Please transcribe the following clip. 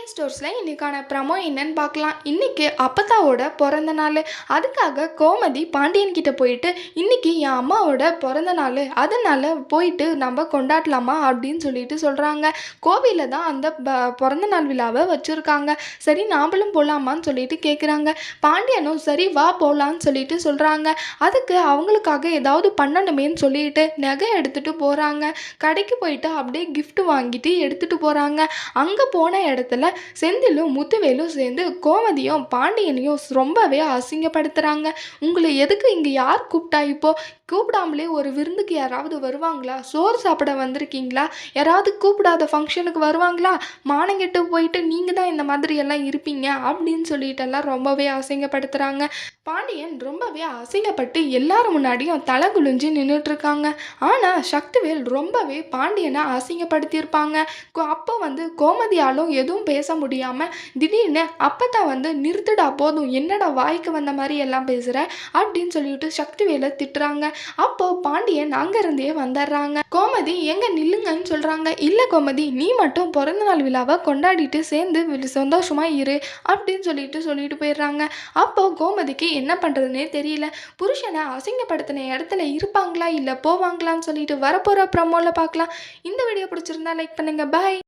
பாண்டியன் ஸ்டோர்ஸில் இன்றைக்கான ப்ரமோ என்னன்னு பார்க்கலாம். இன்றைக்கி அப்பத்தாவோட பிறந்த நாள். அதுக்காக கோமதி பாண்டியன் கிட்ட போயிட்டு இன்றைக்கி என் அம்மாவோட பிறந்த நாள், அதனால் போயிட்டு நம்ம கொண்டாடலாமா அப்படின்னு சொல்லிட்டு சொல்கிறாங்க. கோவிலில் தான் அந்த பிறந்த நாள் விழாவை வச்சுருக்காங்க. சரி நாமளும் போகலாமான்னு சொல்லிட்டு கேட்குறாங்க. பாண்டியனும் சரி வா போகலான்னு சொல்லிட்டு சொல்கிறாங்க. அதுக்கு அவங்களுக்காக ஏதாவது பண்ணணுமேன்னு சொல்லிட்டு நகை எடுத்துகிட்டு போகிறாங்க. கடைக்கு போயிட்டு அப்படியே கிஃப்ட் வாங்கிட்டு எடுத்துகிட்டு போகிறாங்க. அங்கே போன இடத்துல செந்திலும் முத்துவேலும் சேர்ந்து கோமதியும் பாண்டியனையும் ரொம்பவே அசிங்கப்படுத்துகிறாங்க. உங்களை எதுக்கு இங்கே யார் கூப்பிட்டா? இப்போ கூப்பிடாமலே ஒரு விருந்துக்கு யாராவது வருவாங்களா? சோறு சாப்பிட வந்திருக்கீங்களா? யாராவது கூப்பிடாத ஃபங்க்ஷனுக்கு வருவாங்களா? மானங்கெட்டு போயிட்டு நீங்கள் தான் இந்த மாதிரி எல்லாம் இருப்பீங்க அப்படின்னு சொல்லிட்டெல்லாம் ரொம்பவே அசிங்கப்படுத்துகிறாங்க. பாண்டியன் ரொம்பவே அசிங்கப்பட்டு எல்லாரும் முன்னாடியும் தலை குளிஞ்சு நின்றுட்டுருக்காங்க. ஆனால் சக்திவேல் ரொம்பவே பாண்டியனை அசிங்கப்படுத்தியிருப்பாங்க. அப்போ கோமதியாலும் எதுவும் பேச முடியாமல் திடீர்னு அப்பதான் நிறுத்துடா போதும், என்னடா வாய்க்கு வந்த மாதிரி எல்லாம் பேசுகிற அப்படின்னு சொல்லிட்டு சக்திவேலை திட்டுறாங்க. அப்போ பாண்டியன் அங்கிருந்தே வந்துடுறாங்க. கோமதி எங்க நில்லுங்கன்னு சொல்றாங்க. இல்ல கோமதி, நீ மட்டும் பிறந்த நாள் விழாவை கொண்டாடிட்டு சேர்ந்து சந்தோஷமா இரு அப்படின்னு சொல்லிட்டு போயிடுறாங்க. அப்போ கோமதிக்கு என்ன பண்றதுன்னே தெரியல. புருஷனை அசிங்கப்படுத்தின இடத்துல இருப்பாங்களா இல்ல போவாங்களான்னு சொல்லிட்டு வரப்போற ப்ரமோல பார்க்கலாம். இந்த வீடியோ பிடிச்சிருந்தா லைக் பண்ணுங்க. பாய்.